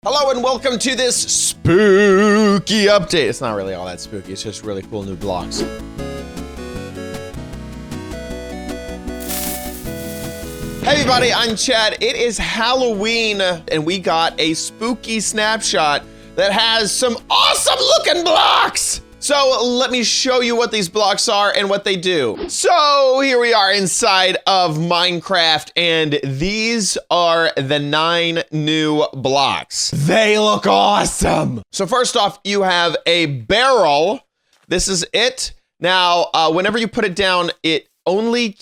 Hello and welcome to this spooky update. It's not really all that spooky, it's just really cool new blocks. Hey everybody, I'm Chad. It is Halloween and we got a spooky snapshot that has some awesome looking blocks. So let me show you what these blocks are and what they do. So here we are inside of Minecraft and these are the 9 new blocks. They look awesome. So first off, you have a barrel. This is it. Now, whenever you put it down, it only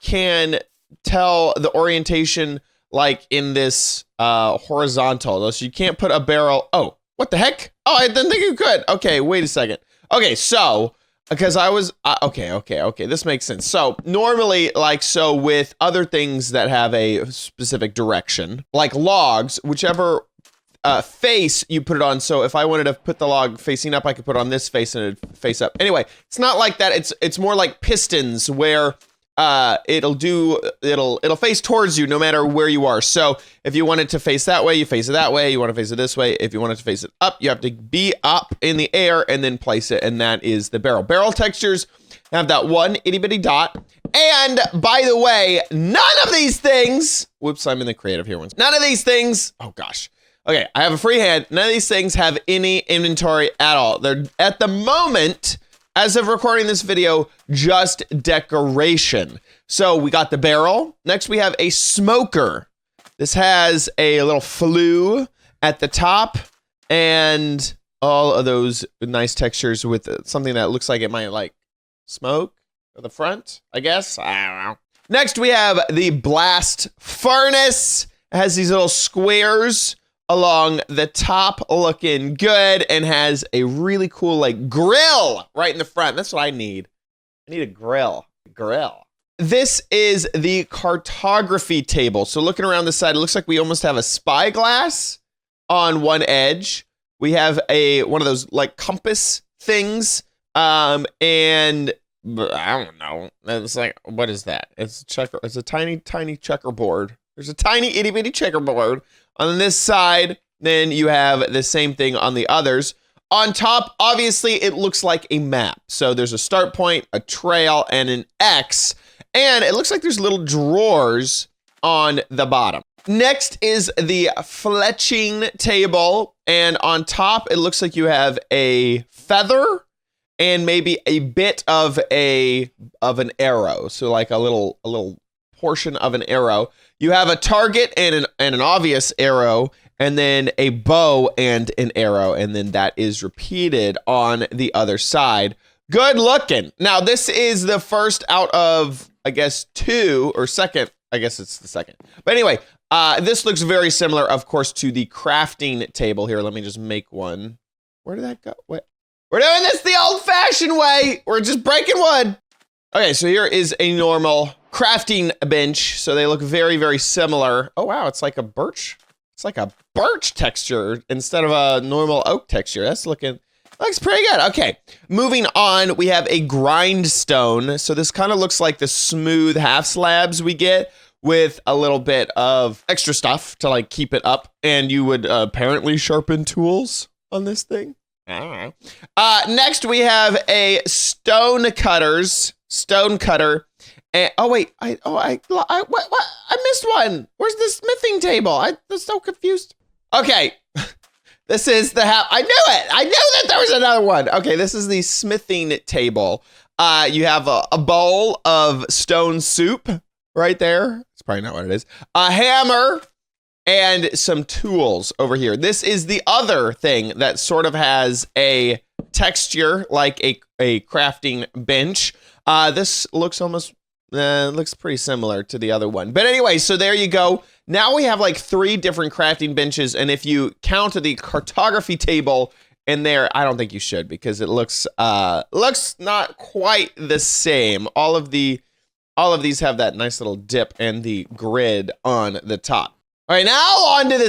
can tell the orientation like in this horizontal. So you can't put a barrel. Oh, what the heck? Oh, I didn't think you could. Okay, wait a second. Okay, so, because I was, okay, this makes sense. So, normally, like, so with other things that have a specific direction, like logs, whichever face you put it on, so if I wanted to put the log facing up, I could put it on this face and it'd face up. Anyway, it's not like that. It's more like pistons where it'll face towards you no matter where you are. So if you want it to face that way, you face it that way. You want to face it this way. If you want it to face it up, you have to be up in the air and then place it. And that is the barrel. Barrel textures have that one itty bitty dot. And by the way, none of these things, whoops, I'm in the creative here once. None of these things, oh gosh. Okay, I have a free hand. None of these things have any inventory at all. They're at the moment, as of recording this video, just decoration. So we got the barrel. Next we have a smoker. This has a little flue at the top and all of those nice textures with something that looks like it might like smoke at the front, I guess. I don't know. Next we have the blast furnace. It has these little squares along the top, looking good, and has a really cool like grill right in the front. That's what I need. I need a grill. This is the cartography table. So looking around the side, it looks like we almost have a spyglass on one edge. We have one of those like compass things, and I don't know. It's like, what is that? It's a tiny checkerboard. There's a tiny itty bitty checkerboard on this side. Then you have the same thing on the others. On top, obviously, it looks like a map. So there's a start point, a trail, and an X. And it looks like there's little drawers on the bottom. Next is the Fletching Table. And on top, it looks like you have a feather and maybe a bit of an arrow. So like a little portion of an arrow. You have a target and an obvious arrow, and then a bow and an arrow, and then that is repeated on the other side. Good looking. Now, this is the first out of, I guess, 2, or second. I guess it's the second. But anyway, this looks very similar, of course, to the crafting table. Here, let me just make one. Where did that go? What? We're doing this the old-fashioned way. We're just breaking wood. Okay, so here is a normal crafting bench. So they look very, very similar. Oh, wow, it's like a birch. It's like a birch texture instead of a normal oak texture. Looks pretty good. Okay, moving on, we have a grindstone. So this kind of looks like the smooth half slabs we get with a little bit of extra stuff to like keep it up. And you would apparently sharpen tools on this thing. I don't know. Next, we have a Stonecutter. And, oh wait, I missed one. Where's the smithing table? I'm so confused. Okay, this is the I knew it. I knew that there was another one. Okay, this is the smithing table. You have a bowl of stone soup right there. It's probably not what it is. A hammer and some tools over here. This is the other thing that sort of has a texture like a crafting bench. This looks looks pretty similar to the other one. But anyway, so there you go. Now we have like 3 different crafting benches. And if you count the cartography table in there, I don't think you should because it looks not quite the same. All of these have that nice little dip and the grid on the top. All right, now on to the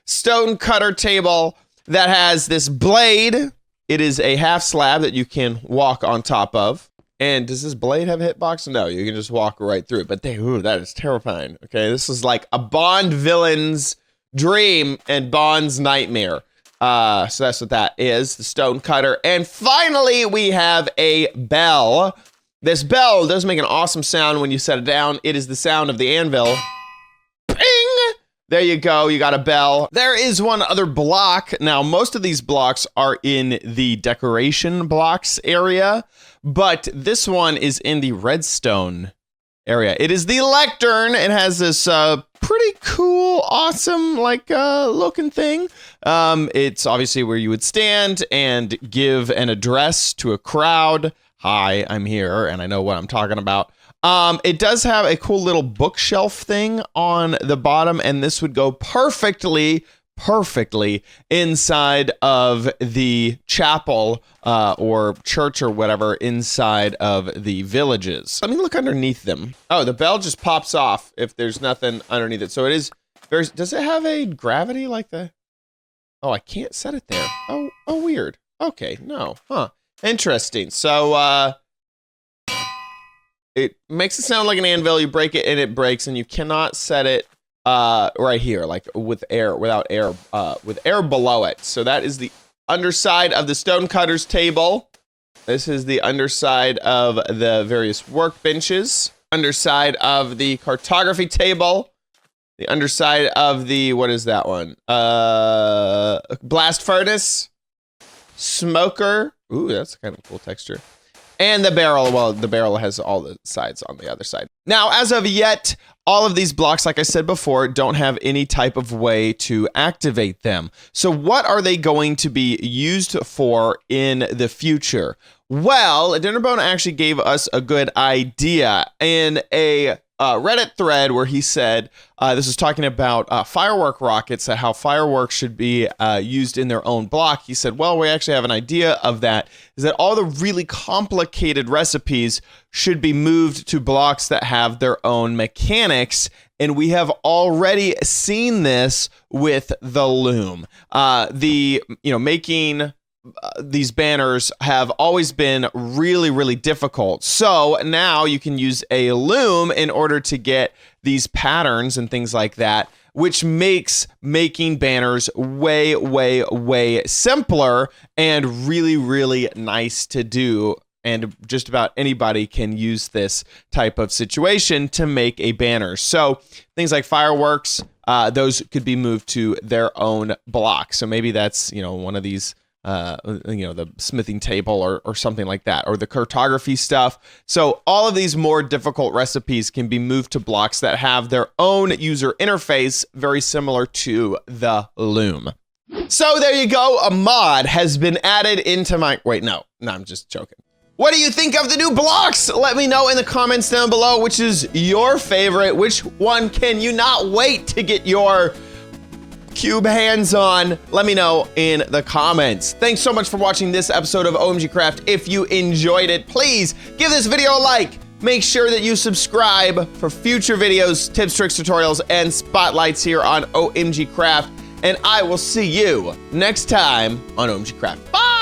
Stonecutter table that has this blade. It is a half slab that you can walk on top of. And does this blade have a hitbox? No, you can just walk right through it. But that is terrifying. Okay, this is like a Bond villain's dream and Bond's nightmare. So that's what that is, the Stonecutter. And finally, we have a bell. This bell does make an awesome sound when you set it down. It is the sound of the anvil. Ping! There you go, you got a bell. There is one other block. Now, most of these blocks are in the decoration blocks area, but this one is in the redstone area. It is the Lectern. It has this pretty cool, awesome, like looking thing. It's obviously where you would stand and give an address to a crowd. Hi, I'm here, and I know what I'm talking about. It does have a cool little bookshelf thing on the bottom, and this would go perfectly inside of the chapel or church or whatever inside of the villages. Let me look underneath them. Oh, the bell just pops off if there's nothing underneath it. So it is, does it have a gravity like the, oh, I can't set it there. Oh, weird. Okay, no, huh. Interesting. So, it makes it sound like an anvil. You break it and it breaks, and you cannot set it right here, like with air, without air, with air below it. So that is the underside of the Stonecutter's table. This is the underside of the various workbenches. Underside of the Cartography Table. The underside of the, what is that one? Blast Furnace. Smoker. Ooh, that's kind of cool texture. And the barrel, well, the barrel has all the sides on the other side. Now, as of yet, all of these blocks, like I said before, don't have any type of way to activate them. So what are they going to be used for in the future? Well, Dinnerbone actually gave us a good idea in a Reddit thread where he said, this is talking about firework rockets, how fireworks should be used in their own block. He said, well, we actually have an idea of that, is that all the really complicated recipes should be moved to blocks that have their own mechanics. And we have already seen this with the loom. Making these banners have always been really difficult. So now you can use a loom in order to get these patterns and things like that, which makes making banners way simpler and really nice to do. And just about anybody can use this type of situation to make a banner. So things like fireworks, those could be moved to their own block. So maybe that's, one of these the smithing table or something like that, or the cartography stuff. So all of these more difficult recipes can be moved to blocks that have their own user interface, very similar to the loom. So there you go. A mod has been added into my, wait, no, I'm just joking. What do you think of the new blocks? Let me know in the comments down below, which is your favorite. Which one can you not wait to get your cube hands on? Let me know in the comments. Thanks so much for watching this episode of OMGcraft. If you enjoyed it, please give this video a like. Make sure that you subscribe for future videos, tips, tricks, tutorials, and spotlights here on OMGcraft. And I will see you next time on OMGcraft. Bye!